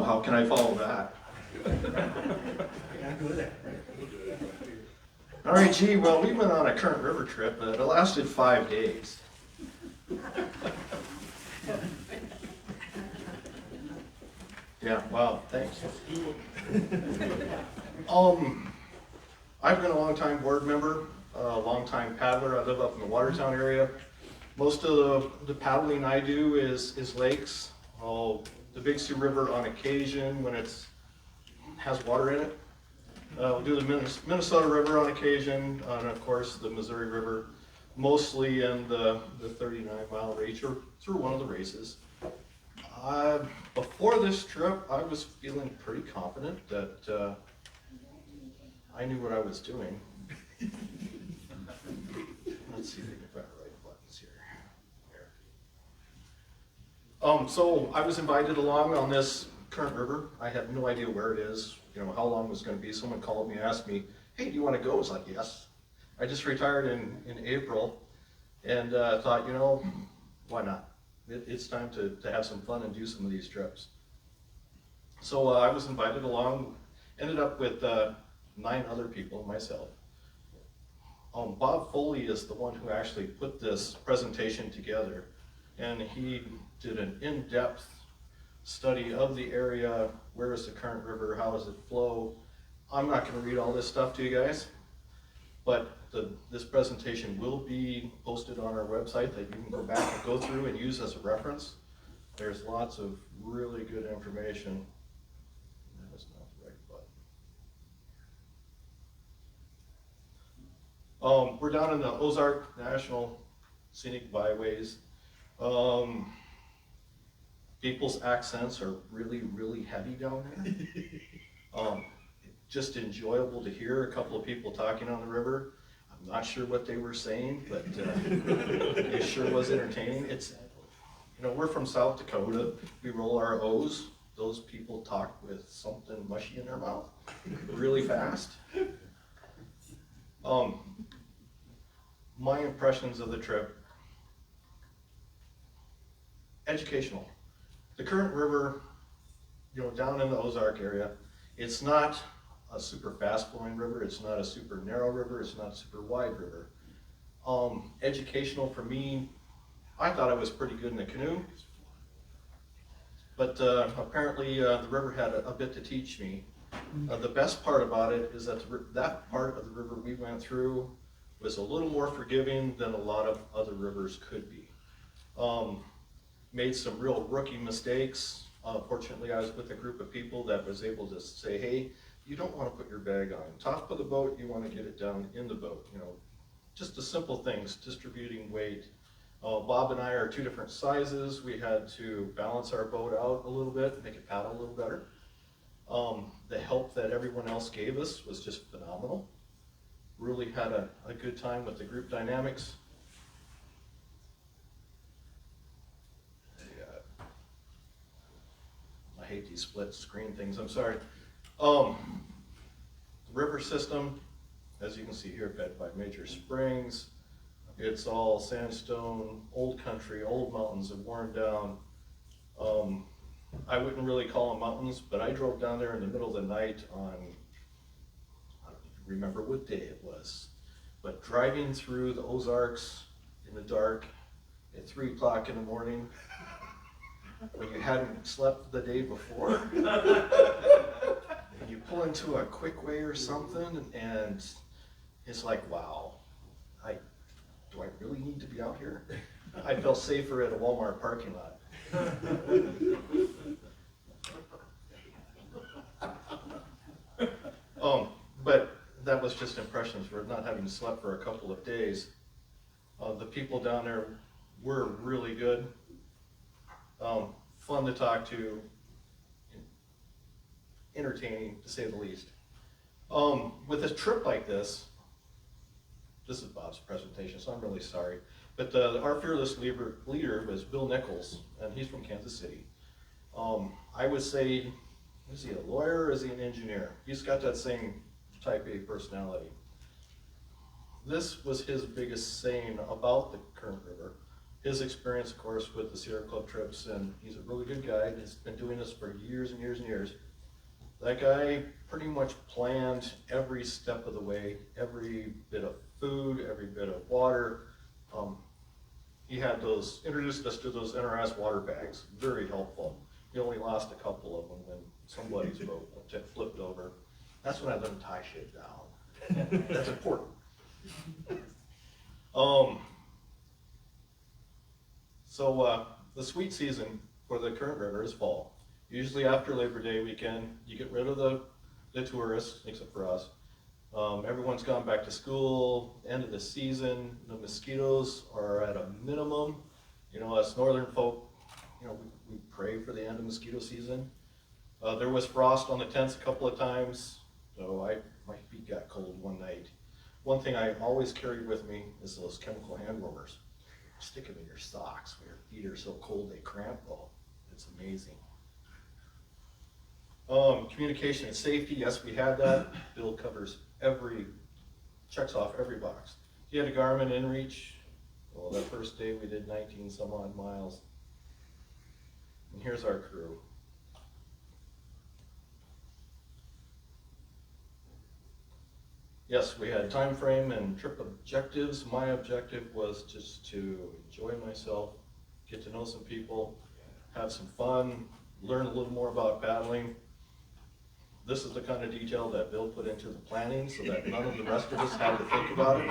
how can I follow that? All right, gee, well, we went on a Current River trip, but it lasted 5 days. Yeah, wow, thanks. I've been a long-time board member, a long-time paddler. I live up in the Watertown area. Most of the paddling I do is lakes. The Big Sioux River on occasion when it has water in it. We'll do the Minnesota River on occasion, and of course the Missouri River, mostly in the 39-mile race or through one of the races. Before this trip, I was feeling pretty confident that I knew what I was doing. Let's see if we can find the right buttons here. So I was invited along on this Current River. I had no idea where it is, how long it was going to be. Someone called me, asked me, hey, do you want to go? I was like, yes. I just retired in April and thought, why not? It's time to have some fun and do some of these trips. So I was invited along, ended up with 9 other people, myself. Bob Foley is the one who actually put this presentation together, and he did an in-depth study of the area. Where is the Current River? How does it flow? I'm not going to read all this stuff to you guys, but this presentation will be posted on our website that you can go back and go through and use as a reference. There's lots of really good information. That is not the right button. We're down in the Ozark National Scenic Byways. People's accents are really, really heavy down there. Just enjoyable to hear a couple of people talking on the river. I'm not sure what they were saying, but it sure was entertaining. We're from South Dakota. We roll our O's. Those people talk with something mushy in their mouth really fast. My impressions of the trip: educational. The Current River, down in the Ozark area, it's not a super fast flowing river, it's not a super narrow river, it's not a super wide river. Educational for me, I thought I was pretty good in the canoe, but apparently the river had a bit to teach me. The best part about it is that that part of the river we went through was a little more forgiving than a lot of other rivers could be. Made some real rookie mistakes. Fortunately, I was with a group of people that was able to say, hey, you don't want to put your bag on top of the boat, you want to get it down in the boat. Just the simple things, distributing weight. Bob and I are 2 different sizes. We had to balance our boat out a little bit, make it paddle a little better. The help that everyone else gave us was just phenomenal. Really had a good time with the group dynamics. I hate these split screen things, I'm sorry. The river system, as you can see here, fed by major springs. It's all sandstone, old country, old mountains have worn down. I wouldn't really call them mountains, but I drove down there in the middle of the night on, I don't even remember what day it was, but driving through the Ozarks in the dark at 3 o'clock in the morning, when you hadn't slept the day before, and you pull into a quick way or something, and it's like, wow, do I really need to be out here? I felt safer at a Walmart parking lot. But that was just impressions for not having slept for a couple of days. The people down there were really good. Fun to talk to, entertaining to say the least. With a trip like this is Bob's presentation, so I'm really sorry. But our fearless leader was Bill Nichols, and he's from Kansas City. I would say, is he a lawyer or is he an engineer? He's got that same type A personality. This was his biggest saying about the Current River. his experience, of course, with the Sierra Club trips, and he's a really good guide. He's been doing this for years and years and years. That guy pretty much planned every step of the way, every bit of food, every bit of water. He had introduced us to those NRS water bags, very helpful. He only lost a couple of them when somebody's boat flipped over. That's when I learned to tie shit down. That's important. So the sweet season for the Current River is fall. Usually after Labor Day weekend, you get rid of the tourists, except for us. Everyone's gone back to school, end of the season, the mosquitoes are at a minimum. You know, us northern folk, you know, we pray for the end of mosquito season. There was frost on the tents a couple of times, so my feet got cold one night. One thing I always carry with me is those chemical hand warmers. Stick them in your socks when your feet are so cold they cramp. Oh, it's amazing. Communication and safety, yes, we had that. Bill covers checks off every box. He had a Garmin InReach. Well, that first day we did 19 some odd miles. And here's our crew. Yes, we had time frame and trip objectives. My objective was just to enjoy myself, get to know some people, have some fun, learn a little more about paddling. This is the kind of detail that Bill put into the planning so that none of the rest of us had to think about it.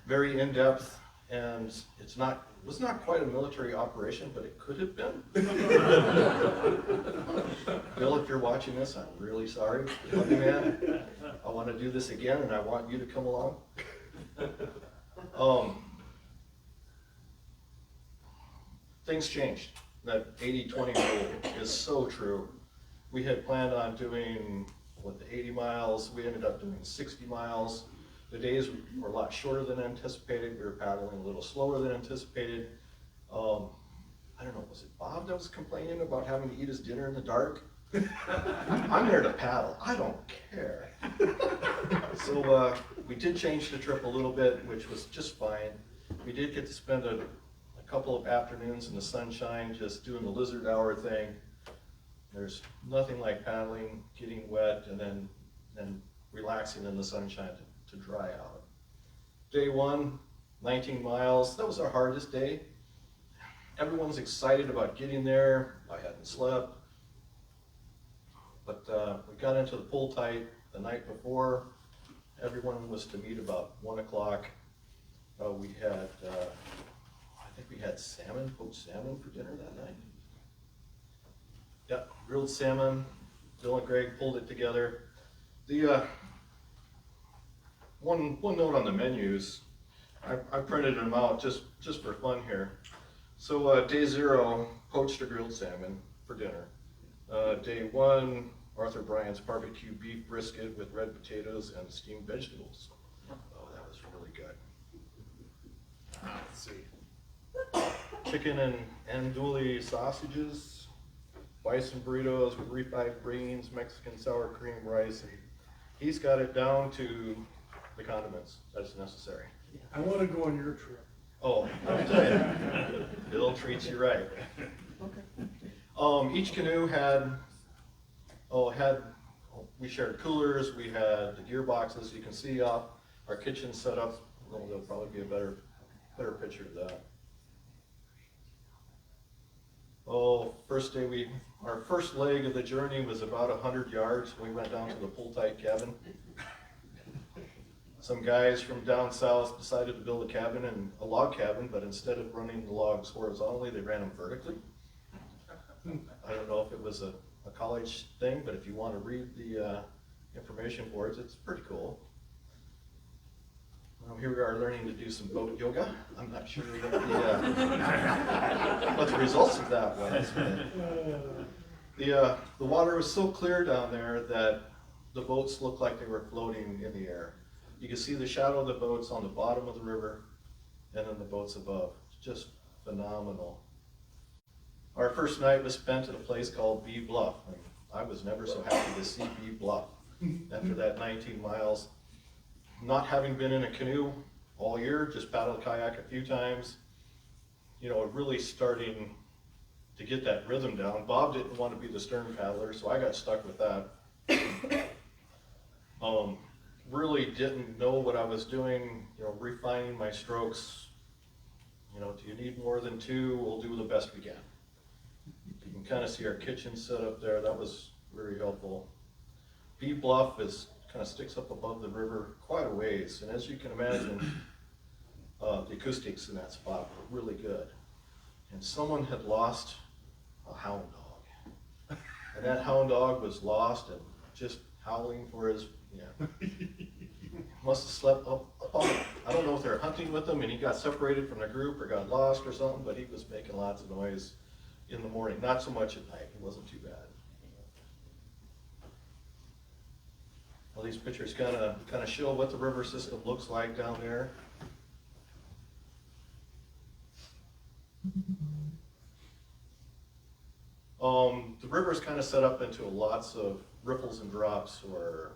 Very in-depth, and it was not quite a military operation, but it could have been. Bill, if you're watching this, I'm really sorry. Love you, man. I want to do this again, and I want you to come along. Things changed. That 80-20 rule is so true. We had planned on doing, the 80 miles. We ended up doing 60 miles. The days were a lot shorter than anticipated. We were paddling a little slower than anticipated. I don't know, was it Bob that was complaining about having to eat his dinner in the dark? I'm there to paddle, I don't care. So we did change the trip a little bit, which was just fine. We did get to spend a couple of afternoons in the sunshine just doing the lizard hour thing. There's nothing like paddling, getting wet, and then relaxing in the sunshine to dry out. Day one, 19 miles, that was our hardest day. Everyone's excited about getting there. I hadn't slept. But we got into the pull tight the night before. Everyone was to meet about 1 o'clock. We had, I think we had poached salmon for dinner that night. Yep, grilled salmon. Bill and Greg pulled it together. The one note on the menus, I printed them out just for fun here. So day 0, poached or grilled salmon for dinner. Day 1, Arthur Bryant's barbecue beef brisket with red potatoes and steamed vegetables. Oh, that was really good. Let's see. Chicken and andouille sausages, bison burritos with refried beans, Mexican sour cream rice, and he's got it down to the condiments that's necessary. I want to go on your trip. Oh, I'll tell you, Bill treats you right. Each canoe we shared coolers, we had the gearboxes. You can see our kitchen set up. Well, there'll probably be a better picture of that. First day our first leg of the journey was about 100 yards. We went down to the pull-tight cabin. Some guys from down south decided to build a log cabin, but instead of running the logs horizontally, they ran them vertically. I don't know if it was a college thing, but if you want to read the information boards, it's pretty cool. Here we are learning to do some boat yoga. I'm not sure what the results of that was. The water was so clear down there that the boats looked like they were floating in the air. You can see the shadow of the boats on the bottom of the river and then the boats above. It's just phenomenal. Our first night was spent at a place called Bee Bluff. And I was never so happy to see Bee Bluff after that 19 miles. Not having been in a canoe all year, just paddled kayak a few times. You know, really starting to get that rhythm down. Bob didn't want to be the stern paddler, so I got stuck with that. Really didn't know what I was doing, you know, refining my strokes. You know, do you need more than two? We'll do the best we can. You can kind of see our kitchen set up there. That was very helpful. Bee Bluff kind of sticks up above the river quite a ways, and as you can imagine, the acoustics in that spot were really good. And someone had lost a hound dog, and that hound dog was lost and just howling for his, must have slept up on it. I don't know if they were hunting with him and he got separated from the group or got lost or something, but he was making lots of noise in the morning, not so much at night. It wasn't too bad. Well, these pictures kind of show what the river system looks like down there. The river's kind of set up into lots of ripples and drops, or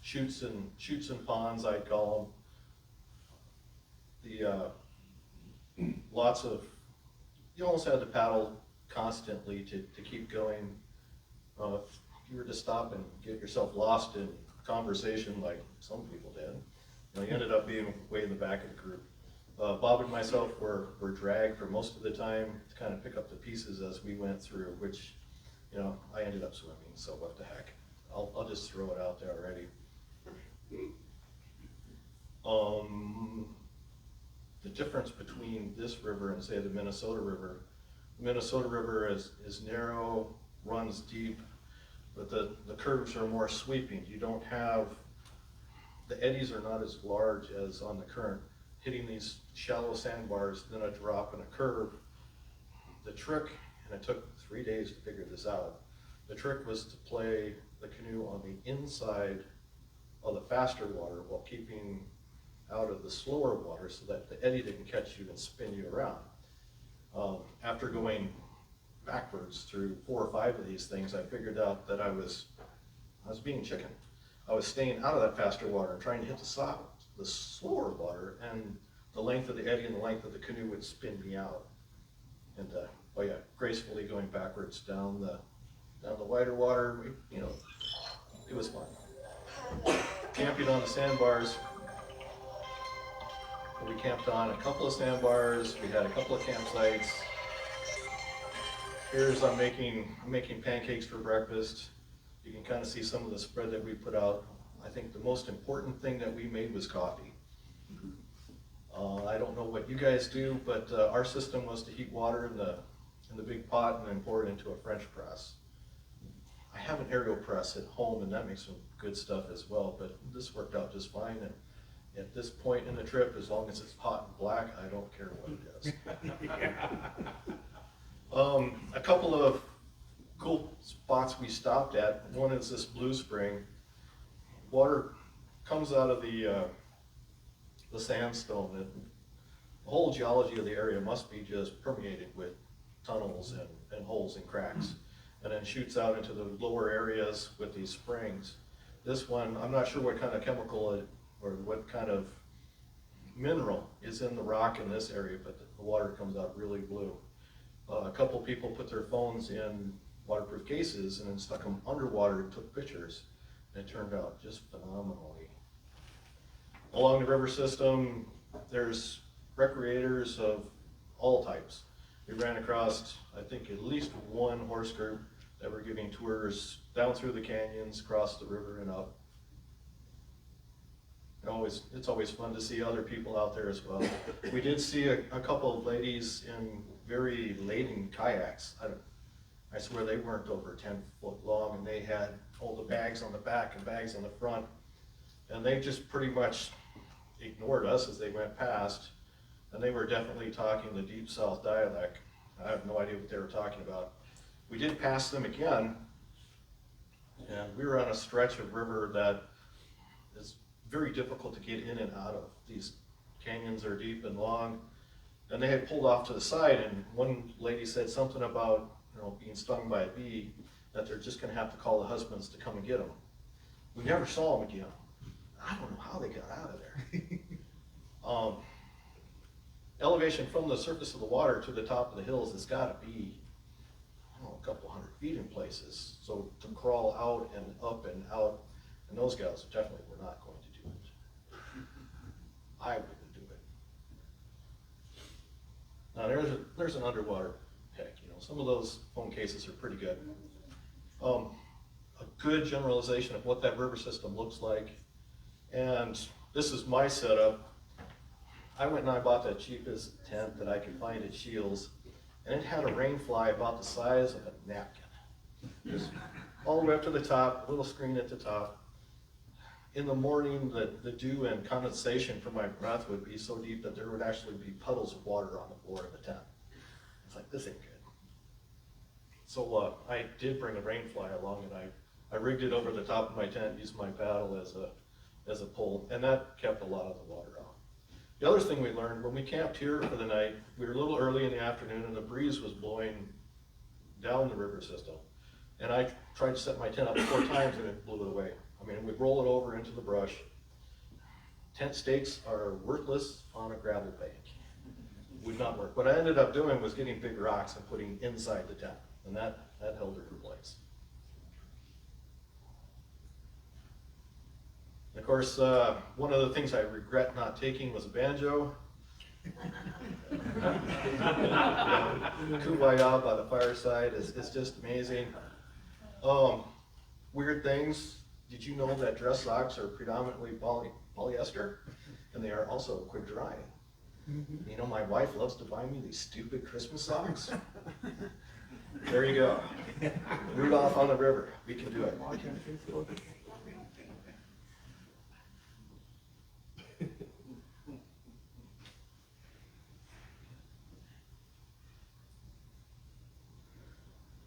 chutes and ponds, I'd call them. Lots of, you almost had to paddle constantly to keep going. If you were to stop and get yourself lost in conversation like some people did, you ended up being way in the back of the group. Bob and myself were dragged for most of the time to kind of pick up the pieces as we went through, which, I ended up swimming, so what the heck. I'll just throw it out there already. The difference between this river and say the Minnesota River is narrow, runs deep, but the curves are more sweeping. You don't have, the eddies are not as large as on the current, hitting these shallow sandbars, then a drop and a curve. The trick, and it took 3 days to figure this out, the trick was to play the canoe on the inside of the faster water while keeping out of the slower water so that the eddy didn't catch you and spin you around. After going backwards through 4 or 5 of these things, I figured out that I was being chicken. I was staying out of that faster water and trying to hit the slower water, and the length of the eddy and the length of the canoe would spin me out. And gracefully going backwards down the wider water, it was fun. Camping on the sandbars. We camped on a couple of sandbars. We had a couple of campsites. Here's I'm making pancakes for breakfast. You can kind of see some of the spread that we put out. I think the most important thing that we made was coffee. I don't know what you guys do, but our system was to heat water in the big pot and then pour it into a French press. I have an AeroPress at home, and that makes some good stuff as well, but this worked out just fine. And at this point in the trip, as long as it's hot and black, I don't care what it is. A couple of cool spots we stopped at. One is this Blue Spring. Water comes out of the sandstone, and the whole geology of the area must be just permeated with tunnels and holes and cracks, and then shoots out into the lower areas with these springs. This one, I'm not sure what kind of chemical or what kind of mineral is in the rock in this area, but the water comes out really blue. A couple people put their phones in waterproof cases and then stuck them underwater and took pictures, and it turned out just phenomenally. Along the river system, there's recreators of all types. We ran across, I think, at least one horse group that were giving tours down through the canyons, across the river and up. It's always fun to see other people out there as well. We did see a couple of ladies in very laden kayaks. I swear they weren't over 10 foot long, and they had all the bags on the back and bags on the front, and they just pretty much ignored us as they went past, and they were definitely talking the Deep South dialect. I have no idea what they were talking about. We did pass them again, and we were on a stretch of river that is very difficult to get in and out of. These canyons are deep and long, and they had pulled off to the side, and one lady said something about being stung by a bee, that they're just going to have to call the husbands to come and get them. We never saw them again. I don't know how they got out of there. Um, elevation from the surface of the water to the top of the hills has gotta be, I don't know, a couple 100 feet in places. So to crawl out and out, and those guys definitely were not going to do it. I wouldn't do it. Now there's an underwater pick, you know, some of those phone cases are pretty good. A good generalization of what that river system looks like, and this is my setup. I went and I bought the cheapest tent that I could find at Shields, and it had a rain fly about the size of a napkin. Just all the way up to the top, a little screen at the top. In the morning, the dew and condensation from my breath would be so deep that there would actually be puddles of water on the floor of the tent. It's like, this ain't good. So I did bring a rain fly along, and I rigged it over the top of my tent, used my paddle as a pole, and that kept a lot of the water out. The other thing we learned, when we camped here for the night, we were a little early in the afternoon and the breeze was blowing down the river system. And I tried to set my tent up 4 times and it blew it away. I mean, we'd roll it over into the brush. Tent stakes are worthless on a gravel bank. Would not work. What I ended up doing was getting big rocks and putting inside the tent, and that held it in place. Of course, one of the things I regret not taking was a banjo. Kumbaya by the fireside is just amazing. Weird things. Did you know that dress socks are predominantly polyester? And they are also quick drying. You know, my wife loves to buy me these stupid Christmas socks. There you go. Rudolph on the river. We can do it.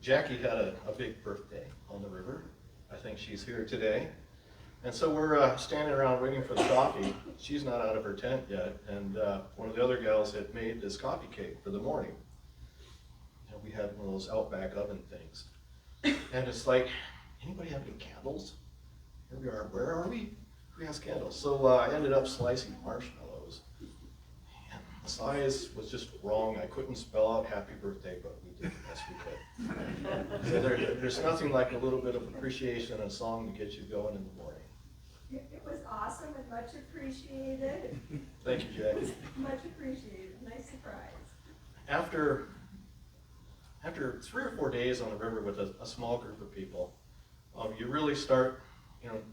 Jackie had a big birthday on the river. I think she's here today. And so we're standing around waiting for the coffee. She's not out of her tent yet, and one of the other gals had made this coffee cake for the morning. And we had one of those Outback oven things. And it's like, anybody have any candles? Here we are, where are we? Who has candles? So I ended up slicing marshmallows. And the size was just wrong. I couldn't spell out happy birthday, but we did the best we could. So there's nothing like a little bit of appreciation and a song to get you going in the morning. It was awesome and much appreciated. Thank you, Jackie. Much appreciated. Nice surprise. After 3 or 4 days on the river with a small group of people, you really start,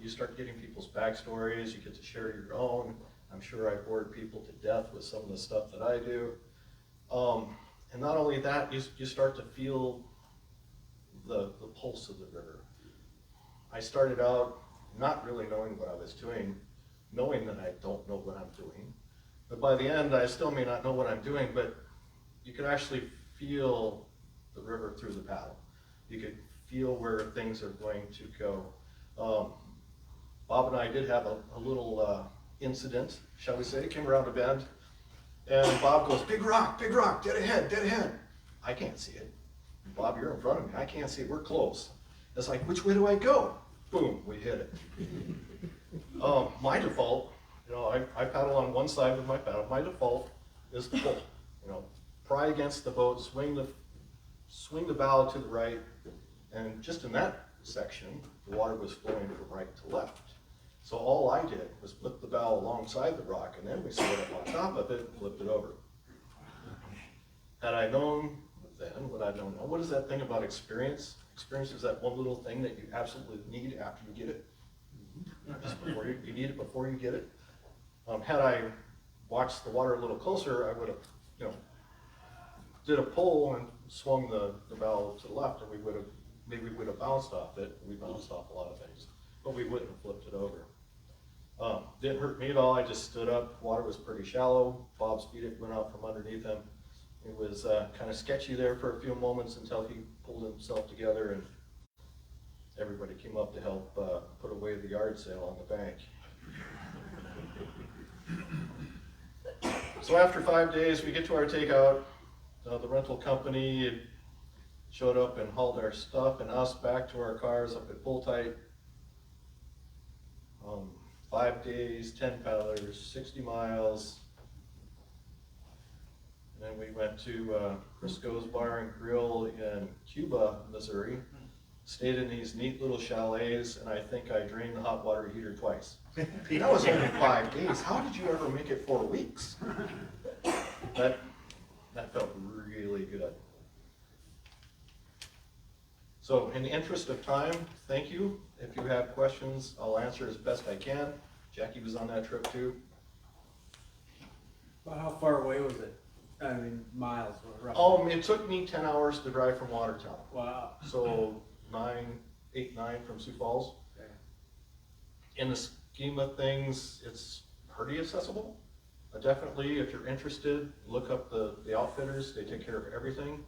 you start getting people's backstories. You get to share your own. I'm sure I bored people to death with some of the stuff that I do. And not only that, you start to feel the pulse of the river. I started out not really knowing what I was doing, knowing that I don't know what I'm doing. But by the end, I still may not know what I'm doing, but you could actually feel the river through the paddle. You could feel where things are going to go. Bob and I did have a little incident, shall we say, came around a bend, and Bob goes, big rock, dead ahead, dead ahead. I can't see it. Bob, you're in front of me, I can't see it, we're close. It's like, which way do I go? Boom, we hit it. My default, I paddle on one side with my paddle. My default is to pull, pry against the boat, swing the bow to the right, and just in that section, the water was flowing from right to left. So all I did was flip the bow alongside the rock, and then we slid up on top of it and flipped it over. Had I known then what I'd known now, what is that thing about experience? Experience is that one little thing that you absolutely need after you get it. Just before you need it before you get it. Had I watched the water a little closer, I would have, did a pull and swung the bow to the left, and maybe we would have bounced off it. We bounced off a lot of things, but we wouldn't have flipped it over. Didn't hurt me at all. I just stood up. Water was pretty shallow. Bob's feet went out from underneath him. It was kind of sketchy there for a few moments until he pulled himself together and everybody came up to help put away the yard sale on the bank. So after 5 days, we get to our takeout. The rental company showed up and hauled our stuff and us back to our cars up at Bulltight. 5 days, 10 paddlers, 60 miles. then we went to Crisco's Bar and Grill in Cuba, Missouri. Stayed in these neat little chalets, and I think I drained the hot water heater twice. That was only 5 days. How did you ever make it 4 weeks? That felt really good. So in the interest of time, thank you. If you have questions, I'll answer as best I can. Jackie was on that trip too. About how far away was it? I mean, miles, roughly. It took me 10 hours to drive from Watertown. Wow. So 8, 9 from Sioux Falls. Okay. In the scheme of things, it's pretty accessible. Definitely, if you're interested, look up the outfitters. They take care of everything.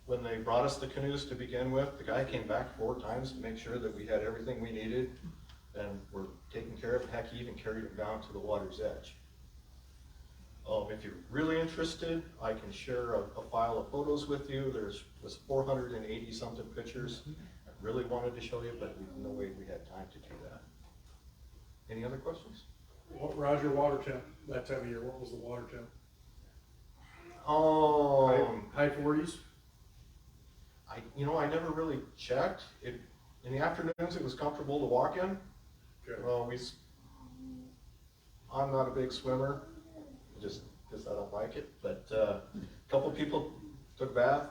When they brought us the canoes to begin with, the guy came back 4 times to make sure that we had everything we needed and were taken care of. Heck, he even carried them down to the water's edge. If you're really interested, I can share a file of photos with you. Was 480 something pictures. I really wanted to show you, but no way we had time to do that. Any other questions? What, Roger, water temp, that time of year, what was the water temp? High 40s? I never really checked. In the afternoons, it was comfortable to walk in. Okay. I'm not a big swimmer, just because I don't like it, but a couple people took a bath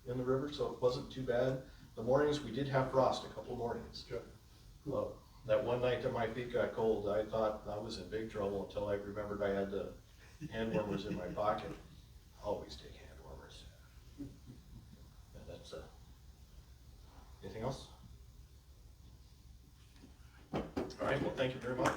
in the river, so it wasn't too bad. The mornings, we did have frost a couple mornings. Okay. Well, that one night that my feet got cold, I thought I was in big trouble until I remembered I had the hand warmers in my pocket. Always take hand warmers. And that's, anything else? All right, well, thank you very much.